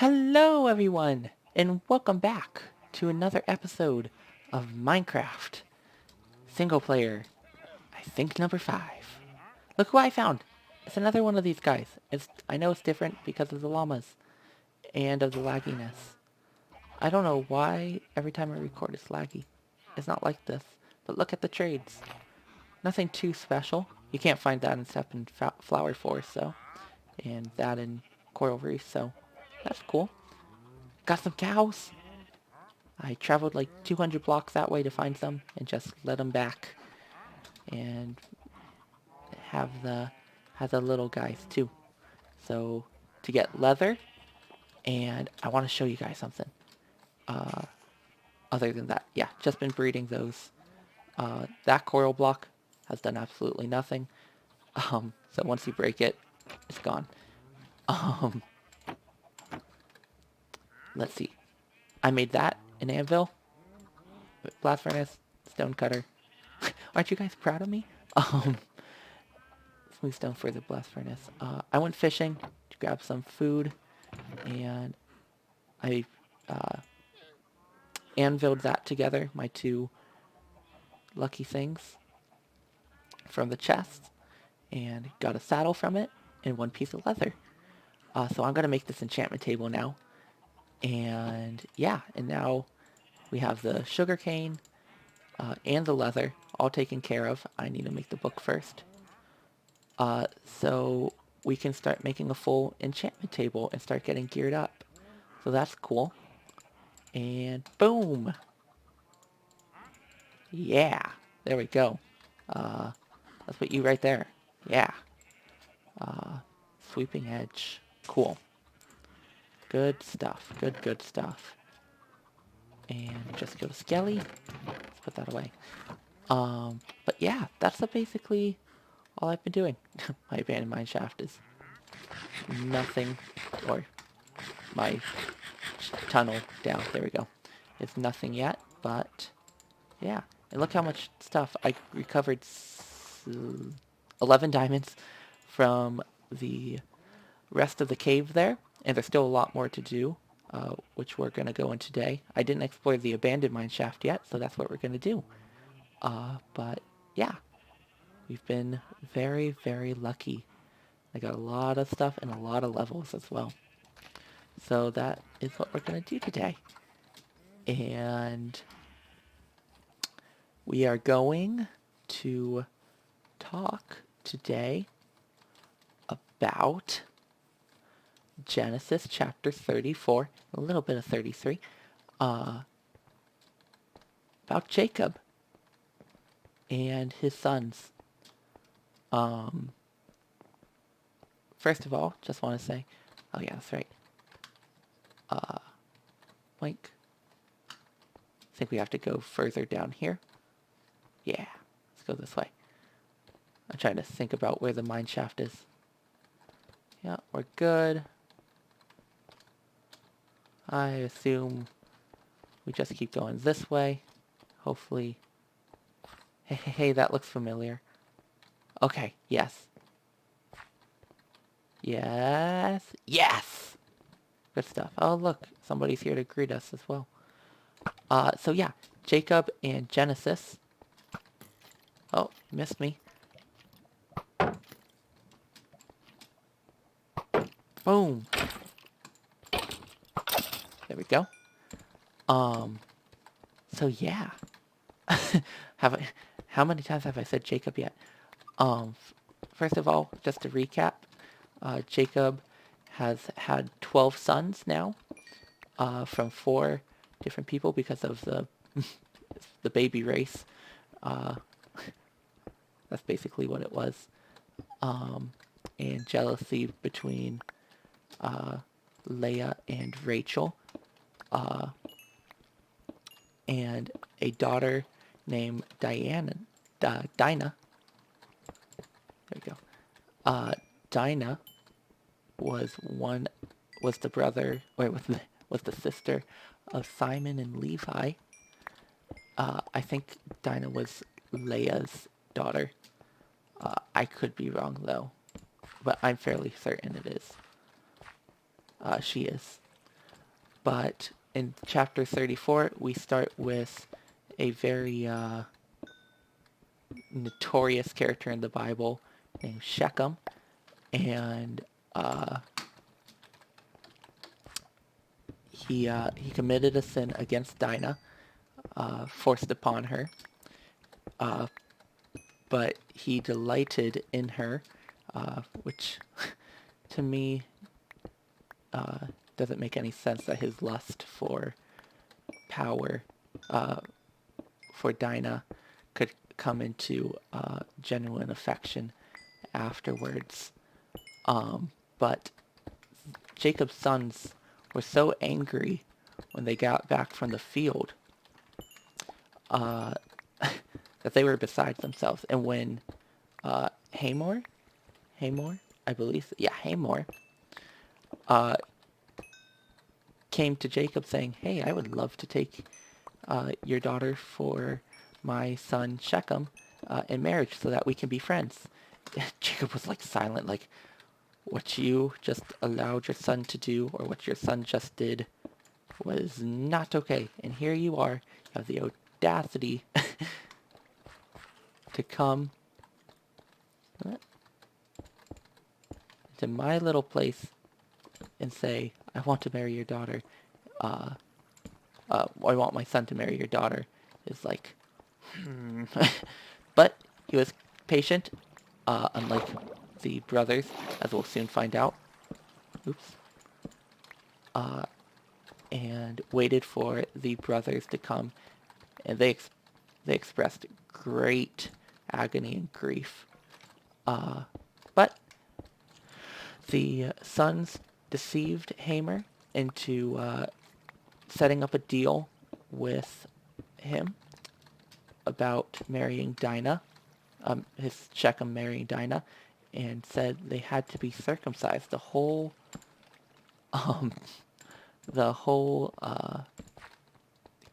Hello everyone, and welcome back to another episode of Minecraft. Single player, I think number 5. Look who I found! It's another one of these guys. I know it's different because of the llamas and of the lagginess. I don't know why every time I record it's laggy. It's not like this, but look at the trades. Nothing too special. You can't find that in Step and Flower Forest, so. And that in Coral Reef, so that's cool. Got some cows! I traveled like 200 blocks that way to find some and just let them back and have the little guys too. So to get leather, and I want to show you guys something. Uh, Other than that, yeah, just been breeding those. That coral block has done absolutely nothing. So once you break it, it's gone. Um, let's see. I made that an anvil, blast furnace, stone cutter. Aren't you guys proud of me? Um, Smooth stone for the blast furnace. I went fishing to grab some food, and I anviled that together, my two lucky things from the chest, and got a saddle from it and one piece of leather. So I'm going to make this enchantment table now. And yeah, and now we have the sugar cane and the leather all taken care of. I need to make the book first. So we can start making a full enchantment table and start getting geared up. So that's cool. And boom! Yeah, there we go. Let's put you right there. Yeah. Sweeping edge. Cool. Good stuff. Good stuff. And just go to Skelly. Let's put that away. But yeah, that's basically all I've been doing. My abandoned mine shaft is nothing, or my tunnel down, there we go. It's nothing yet, but yeah. And look how much stuff. I recovered 11 diamonds from the rest of the cave there, and there's still a lot more to do, which we're going to go in today. I didn't explore the abandoned mine shaft yet, so that's what we're going to do. But yeah, we've been very, very lucky. I got a lot of stuff and a lot of levels as well. So that is what we're going to do today. And we are going to talk today about Genesis chapter 34, a little bit of 33, about Jacob and his sons. First of all, just want to say, oh yeah, that's right. Blink. I think we have to go further down here. Yeah, let's go this way. I'm trying to think about where the mine shaft is. Yeah, we're good. I assume we just keep going this way. Hopefully. Hey, that looks familiar. Okay, yes. Yes. Yes! Good stuff. Oh, look, somebody's here to greet us as well. So yeah, Jacob and Genesis. Oh, you missed me. Boom. There we go. So yeah. How many times have I said Jacob yet? First of all, just to recap, Jacob has had 12 sons now, from 4 different people because of the baby race. That's basically what it was. And jealousy between Leah and Rachel. And a daughter named Dinah. There we go. Dinah was the brother, or was the sister of Simon and Levi. I think Dinah was Leah's daughter. I could be wrong though, but I'm fairly certain it is. She is. But in chapter 34, we start with a very notorious character in the Bible named Shechem, and he committed a sin against Dinah, forced upon her, but he delighted in her, which to me doesn't make any sense that his lust for power for Dinah could come into genuine affection afterwards. But Jacob's sons were so angry when they got back from the field that they were beside themselves. And when Hamor, I believe, yeah, Hamor, came to Jacob saying, hey, I would love to take your daughter for my son Shechem in marriage so that we can be friends. Jacob was like silent, like, what you just allowed your son to do, or what your son just did, was not okay. And here you are, you have the audacity to come to my little place and say, I want to marry your daughter. I want my son to marry your daughter. It's like, But he was patient, unlike the brothers, as we'll soon find out. Oops. And waited for the brothers to come, and they expressed great agony and grief. But the sons deceived Hamor into setting up a deal with him about marrying Dinah, his Shechem marrying Dinah, and said they had to be circumcised. The whole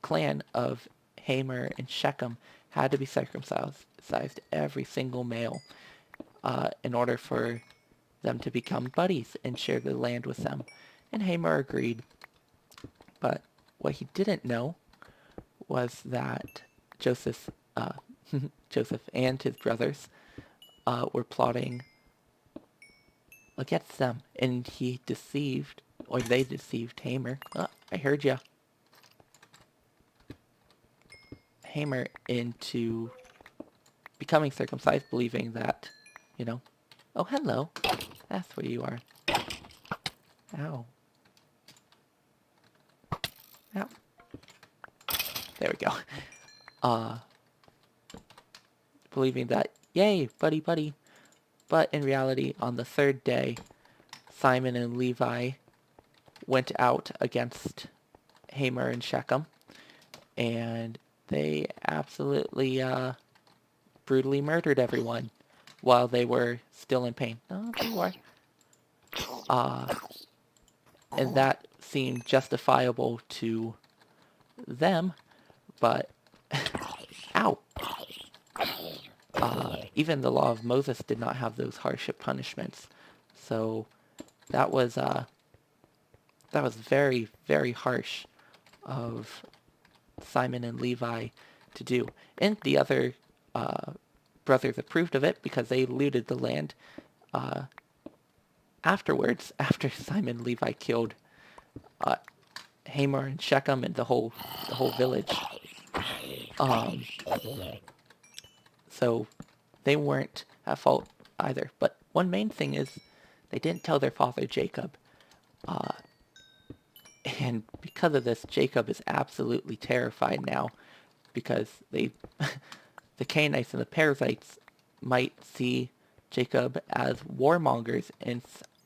clan of Hamor and Shechem had to be circumcised, every single male, in order for them to become buddies and share the land with them. And Hamor agreed. But what he didn't know was that Joseph and his brothers were plotting against them, and they deceived Hamor. I heard ya. Hamor into becoming circumcised, believing that, oh, hello, that's where you are. Ow. Ow. There we go. Believing that, yay, buddy. But in reality, on the third day, Simon and Levi went out against Hamor and Shechem, and they absolutely brutally murdered everyone while they were still in pain. Oh, there you are. And that seemed justifiable to them, but ow. Even the law of Moses did not have those hardship punishments. So that was very, very harsh of Simon and Levi to do. And the other brothers approved of it because they looted the land afterwards, after Simon and Levi killed Hamor and Shechem and the whole village. So they weren't at fault either. But one main thing is they didn't tell their father Jacob. And because of this, Jacob is absolutely terrified now, because the Canaanites and the Perizzites might see Jacob as warmongers and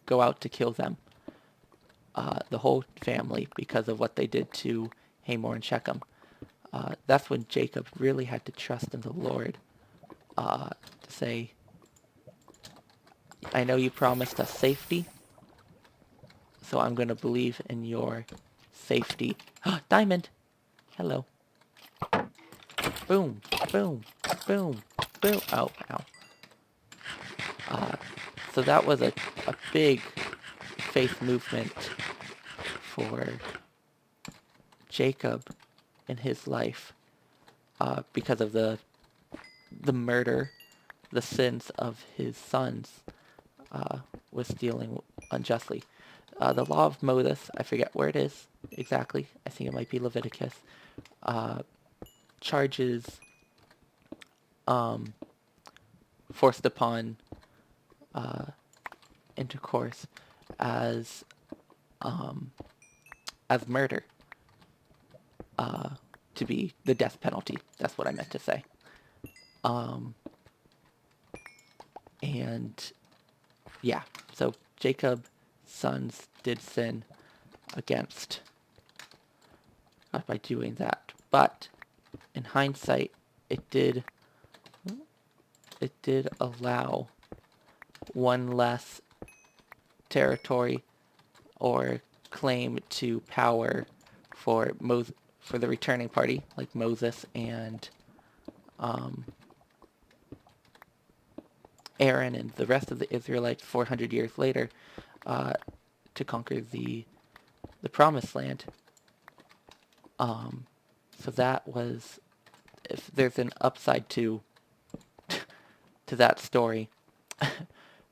go out to kill them, the whole family, because of what they did to Hamor and Shechem. That's when Jacob really had to trust in the Lord, to say, I know you promised us safety, so I'm going to believe in your safety. Diamond! Hello. Boom, boom, boom, boom. Oh, ow. So that was a big faith movement for Jacob in his life because of the murder, the sins of his sons, was stealing unjustly. The law of Moses, I forget where it is exactly. I think it might be Leviticus. Charges forced upon intercourse as murder, to be the death penalty. That's what I meant to say. And yeah, so Jacob's sons did sin against God by doing that. But in hindsight, it did allow one less territory or claim to power for the returning party, like Moses and Aaron and the rest of the Israelites 400 years later, to conquer the promised land. So that was, if there's an upside to that story,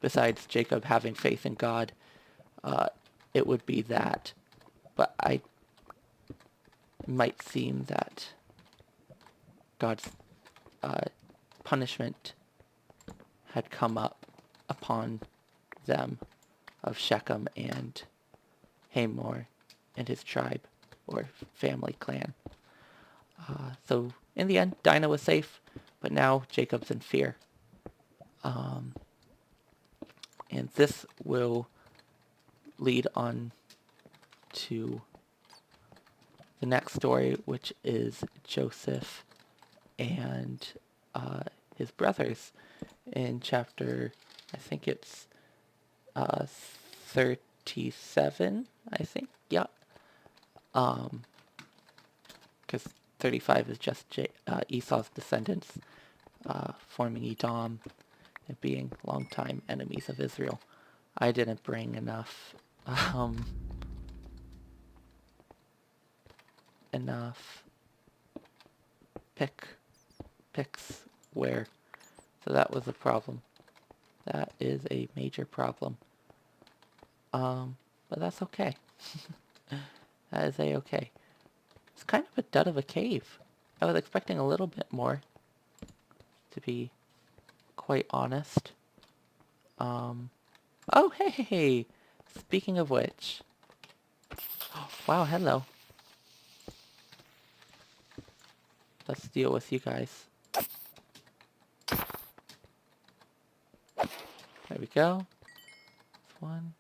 besides Jacob having faith in God, it would be that. But it might seem that God's punishment had come up upon them of Shechem and Hamor and his tribe or family clan. So in the end, Dinah was safe, but now Jacob's in fear. And this will lead on to the next story, which is Joseph and his brothers in chapter, I think it's 37, I think, yeah. Because 35 is just Esau's descendants forming Edom and being longtime enemies of Israel. I didn't bring enough picks where, so that was a problem. That is a major problem. But that's okay. That is a-okay. It's kind of a dud of a cave. I was expecting a little bit more, to be quite honest. Oh, hey! Speaking of which. Oh, wow, hello. Let's deal with you guys. There we go. This one.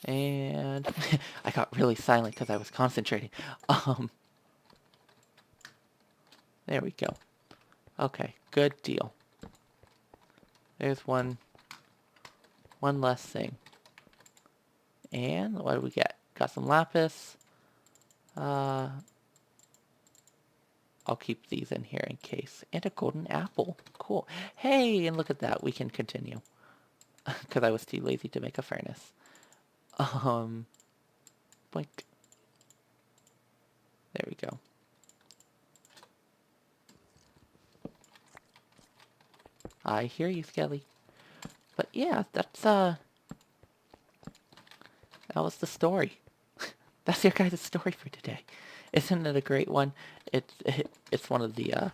And I got really silent because I was concentrating. There we go. Okay, good deal. There's one less thing. And what do we get? Got some lapis. I'll keep these in here in case. And a golden apple. Cool. Hey, and look at that. We can continue. Because I was too lazy to make a furnace. Blink. There we go. I hear you, Skelly. But yeah, that was the story. That's your guys' story for today. Isn't it a great one? It's one of the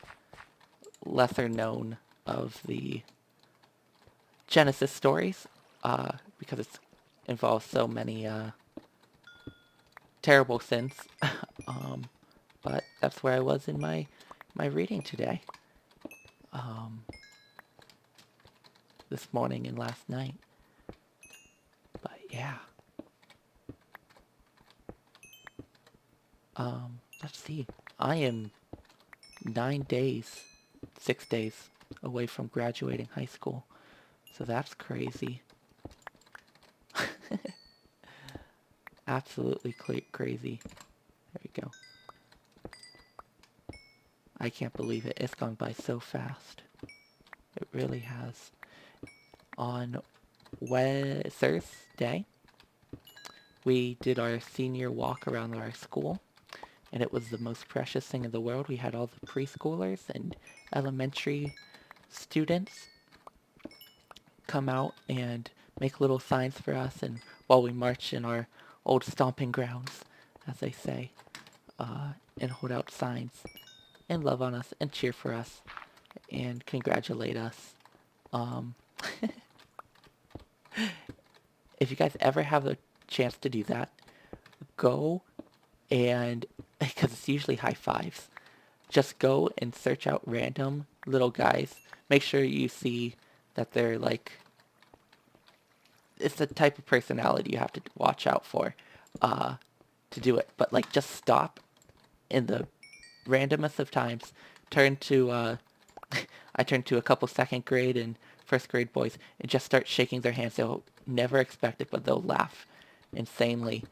lesser known of the Genesis stories, because it involves so many terrible sins. But that's where I was in my reading today. This morning and last night. But yeah. Let's see. I am 6 days away from graduating high school. So that's crazy. Absolutely crazy. There we go. I can't believe it. It's gone by so fast. It really has. On Thursday, we did our senior walk around our school, and it was the most precious thing in the world. We had all the preschoolers and elementary students come out and make little signs for us, and while we march in our old stomping grounds, as they say, and hold out signs and love on us and cheer for us and congratulate us. Um, if you guys ever have the chance to do that, go and, because it's usually high fives, just go and search out random little guys. Make sure you see that they're like, it's the type of personality you have to watch out for to do it. But like, just stop in the randomest of times, turn to, I turned to a couple second grade and first grade boys and just start shaking their hands. They'll never expect it, but they'll laugh insanely.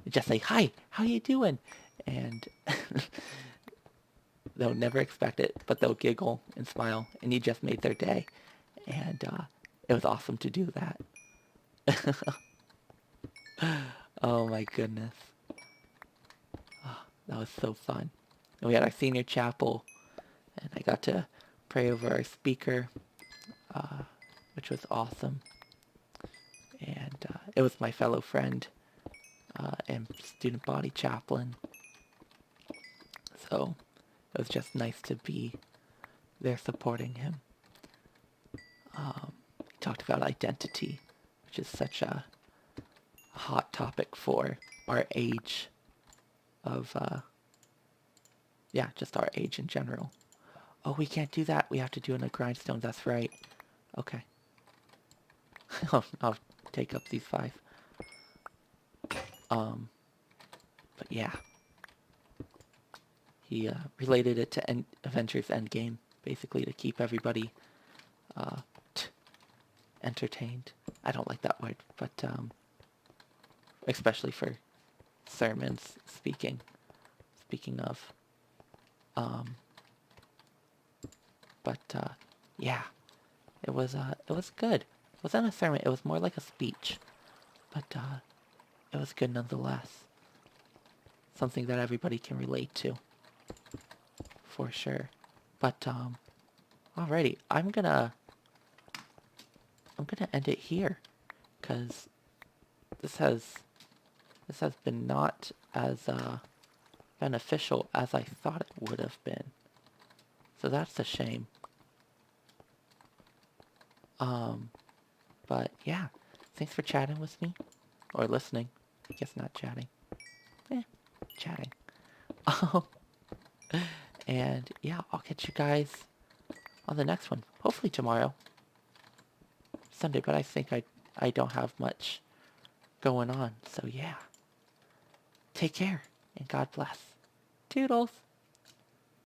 Just say, hi, how you doing? And they'll never expect it, but they'll giggle and smile, and you just made their day. And it was awesome to do that. Oh my goodness. Oh, that was so fun. And we had our senior chapel, and I got to pray over our speaker, which was awesome. And it was my fellow friend and student body chaplain. So it was just nice to be there supporting him. He talked about identity, which is such a hot topic for our age of, just our age in general. Oh, we can't do that. We have to do it in a grindstone. That's right. Okay. I'll take up these 5. But yeah. He related it to Avengers Endgame, basically to keep everybody entertained. I don't like that word, but especially for sermons, speaking of. Yeah, it was good. It wasn't a sermon, it was more like a speech, but it was good nonetheless. Something that everybody can relate to, for sure. But alrighty, I'm gonna end it here, because this has been not as beneficial as I thought it would have been. So that's a shame. But yeah, thanks for chatting with me, or listening. I guess not chatting. Chatting. And yeah, I'll catch you guys on the next one. Hopefully tomorrow. Sunday, but I think I don't have much going on. So yeah. Take care, and God bless. Toodles.